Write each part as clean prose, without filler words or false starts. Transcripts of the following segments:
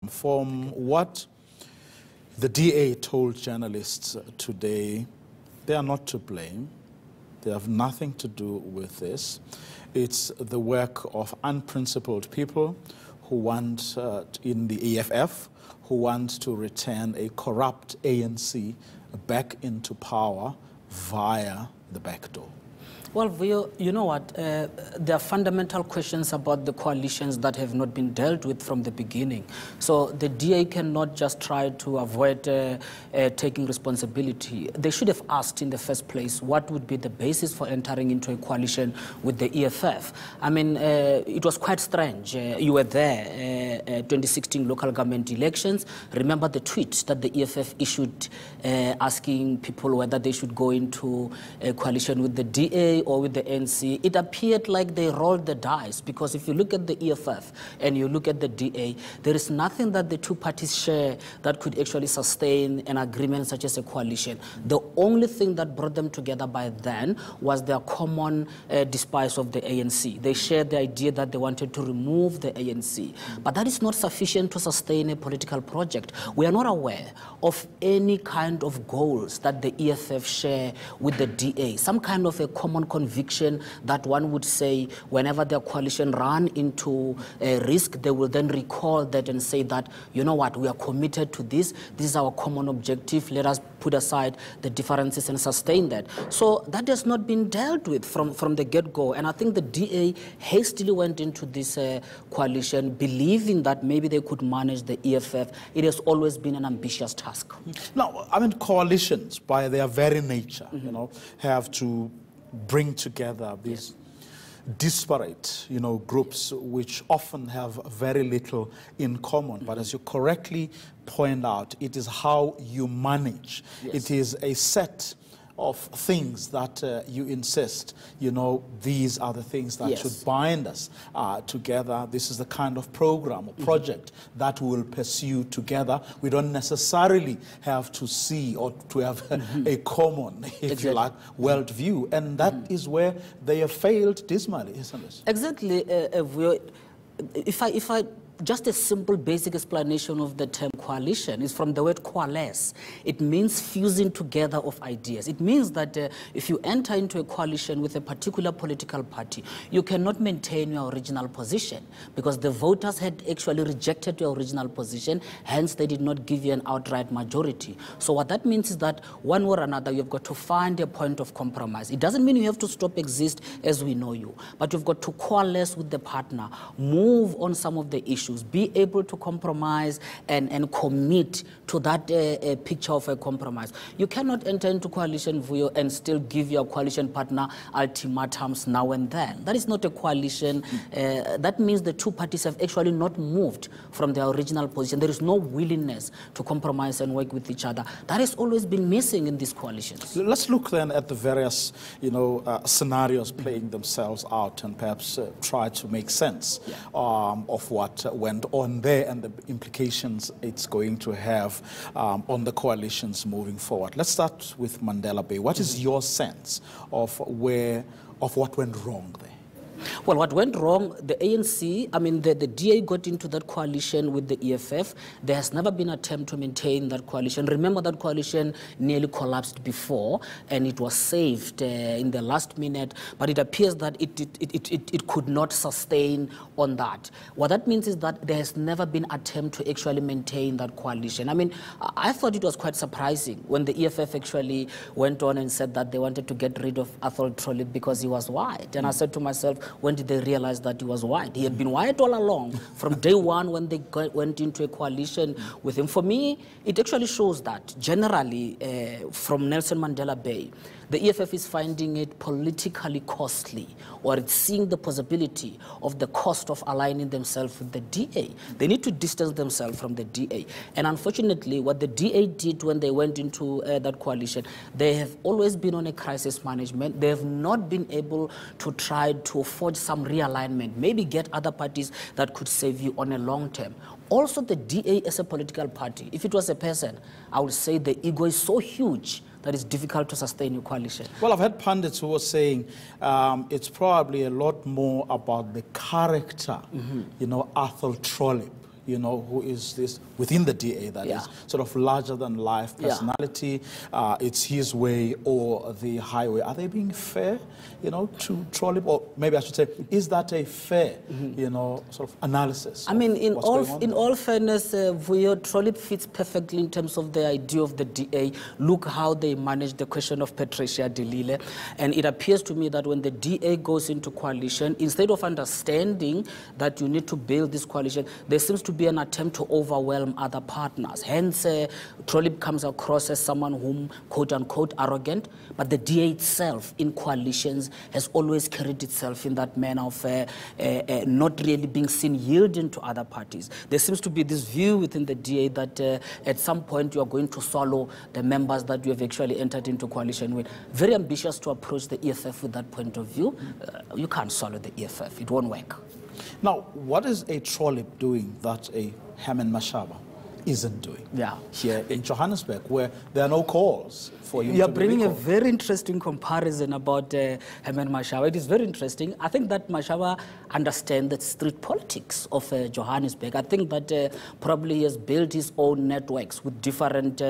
From what the DA told journalists today, they are not to blame. They have nothing to do with this. It's the work of unprincipled people who want, in the EFF, who want to return a corrupt ANC back into power via the back door. Well, you know what? There are fundamental questions about the coalitions that have not been dealt with from the beginning. So the DA cannot just try to avoid taking responsibility. They should have asked in the first place what would be the basis for entering into a coalition with the EFF. I mean, it was quite strange. You were there, 2016 local government elections. Remember the tweet that the EFF issued asking people whether they should go into a coalition with the DA or with the NC. It appeared like they rolled the dice, because if you look at the EFF and you look at the DA, there is nothing that the two parties share that could actually sustain an agreement such as a coalition. The only thing that brought them together by then was their common despise of the ANC. They shared the idea that they wanted to remove the ANC. But that is not sufficient to sustain a political project. We are not aware of any kind of goals that the EFF share with the DA, some kind of a common conviction that one would say whenever their coalition ran into a risk, they will then recall that and say that, you know what, we are committed to this. This is our common objective. Let us put aside the differences and sustain that. So that has not been dealt with from the get-go. And I think the DA hastily went into this coalition believing that maybe they could manage the EFF. It has always been an ambitious task. Now, I mean, coalitions, by their very nature, you know, have to bring together these disparate, you know, groups which often have very little in common. But as you correctly point out, it is how you manage. It is a set of things that you insist, you know, these are the things that should bind us together. This is the kind of program or project that we will pursue together. We don't necessarily have to see or to have a common, if you like, world view. And that is where they have failed dismally, isn't it? Exactly. If I just a simple basic explanation of the term coalition is from the word coalesce. It means fusing together of ideas. It means that if you enter into a coalition with a particular political party, you cannot maintain your original position because the voters had actually rejected your original position, hence they did not give you an outright majority. So what that means is that one way or another, you've got to find a point of compromise. It doesn't mean you have to stop exist as we know you, but you've got to coalesce with the partner, move on some of the issues, be able to compromise and commit to that picture of a compromise. You cannot enter into coalition view and still give your coalition partner ultimatums now and then. That is not a coalition. That means the two parties have actually not moved from their original position. There is no willingness to compromise and work with each other. That has always been missing in these coalitions. Let's look then at the various, you know, scenarios playing themselves out and perhaps try to make sense of what went on there and the implications it's going to have on the coalitions moving forward. Let's start with Mandela Bay. What is your sense of what went wrong there? Well, what went wrong, the ANC, I mean, the DA got into that coalition with the EFF. There has never been an attempt to maintain that coalition. Remember that coalition nearly collapsed before, and it was saved in the last minute, but it appears that it could not sustain on that. What that means is that there has never been an attempt to actually maintain that coalition. I mean, I thought it was quite surprising when the EFF actually went on and said that they wanted to get rid of Trollop because he was white. And I said to myself, when did they realize that he was white? He had been white all along, from day one when they went into a coalition with him. For me, it actually shows that generally from Nelson Mandela Bay, the EFF is finding it politically costly, or it's seeing the possibility of the cost of aligning themselves with the DA. They need to distance themselves from the DA. And unfortunately, what the DA did when they went into that coalition, they have always been on a crisis management. They have not been able to try to forge some realignment, maybe get other parties that could save you on a long term. Also, the DA as a political party, if it was a person, I would say the ego is so huge that it's difficult to sustain your coalition. Well, I've had pundits who were saying it's probably a lot more about the character, you know, Trollop, who is this, within the DA that is, sort of larger than life personality. It's his way or the highway. Are they being fair, to Trollop? Or maybe I should say, is that a fair, sort of analysis? I mean, in all fairness, Trollop fits perfectly in terms of the idea of the DA. Look how they manage the question of Patricia de Lille. And it appears to me that when the DA goes into coalition, instead of understanding that you need to build this coalition, there seems to be an attempt to overwhelm other partners. Hence, Trollop comes across as someone whom, quote-unquote, arrogant, but the DA itself in coalitions has always carried itself in that manner of not really being seen yielding to other parties. There seems to be this view within the DA that at some point you are going to swallow the members that you have actually entered into coalition with. Very ambitious to approach the EFF with that point of view. You can't swallow the EFF. It won't work. Now, what is a Trollop doing that a Herman Mesaba isn't doing here in Johannesburg, where there are no calls for him? You're bringing a very interesting comparison about Herman Mesaba. It is very interesting. I think that Mesaba understands the street politics of Johannesburg. I think that probably he has built his own networks with different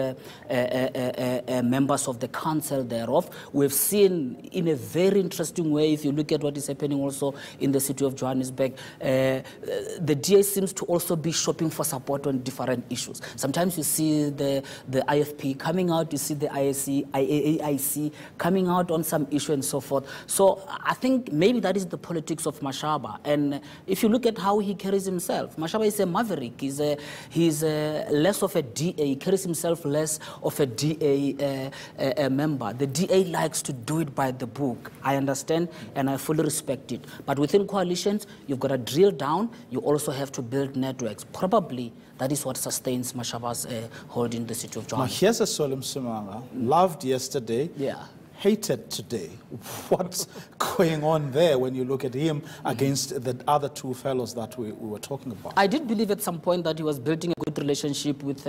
members of the council thereof. We've seen in a very interesting way, if you look at what is happening also in the city of Johannesburg, the DA seems to also be shopping for support on different issues. Sometimes you see the IFP coming out, you see the IAIC coming out on some issue and so forth. So I think maybe that is the politics of Mesaba. And if you look at how he carries himself, Mesaba is a maverick. He's less of a DA. He carries himself less of a DA member. The DA likes to do it by the book. I understand and I fully respect it. But within coalitions, you've got to drill down. You also have to build networks. Probably that is what sustains Mesaba's hold in the city of Johannesburg. Now, here's a Solim Simanga, loved yesterday, hated today. What's going on there when you look at him against the other two fellows that we were talking about? I did believe at some point that he was building a good relationship with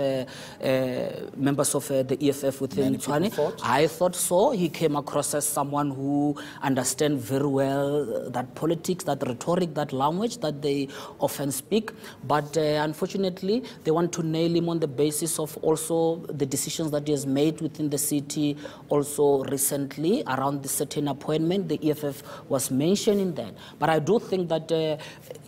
members of the EFF within Tshwane. I thought so. He came across as someone who understands very well that politics, that rhetoric, that language that they often speak. But unfortunately, they want to nail him on the basis of also the decisions that he has made within the city, also recently around the certain appointment. The EFF was mentioning that. But I do think that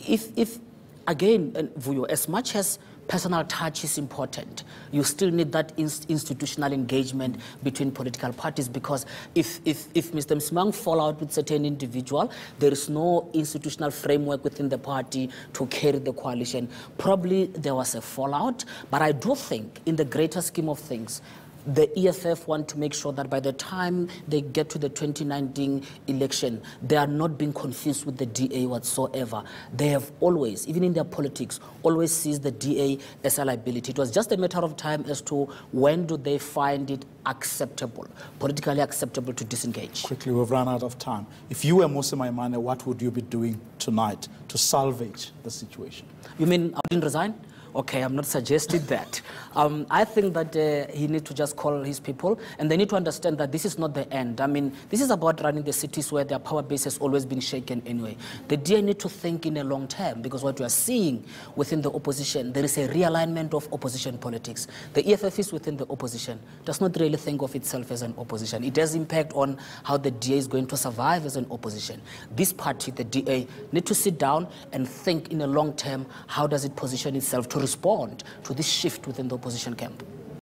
if again, Vuyo, as much as personal touch is important, you still need that institutional engagement between political parties, because if Mr. Msimang fall out with certain individual, there is no institutional framework within the party to carry the coalition. Probably there was a fallout, but I do think in the greater scheme of things, the EFF want to make sure that by the time they get to the 2019 election, they are not being confused with the DA whatsoever. They have always, even in their politics, always seized the DA as a liability. It was just a matter of time as to when do they find it acceptable, politically acceptable to disengage. Quickly, we've run out of time. If you were Mose Maimane, what would you be doing tonight to salvage the situation? You mean I didn't resign? Okay, I'm not suggesting that. I think that he needs to just call his people, and they need to understand that this is not the end. I mean, this is about running the cities where their power base has always been shaken anyway. The DA need to think in a long term, because what we are seeing within the opposition, there is a realignment of opposition politics. The EFF is within the opposition, does not really think of itself as an opposition. It has impact on how the DA is going to survive as an opposition. This party, the DA, need to sit down and think in a long term, how does it position itself to respond to this shift within the opposition camp.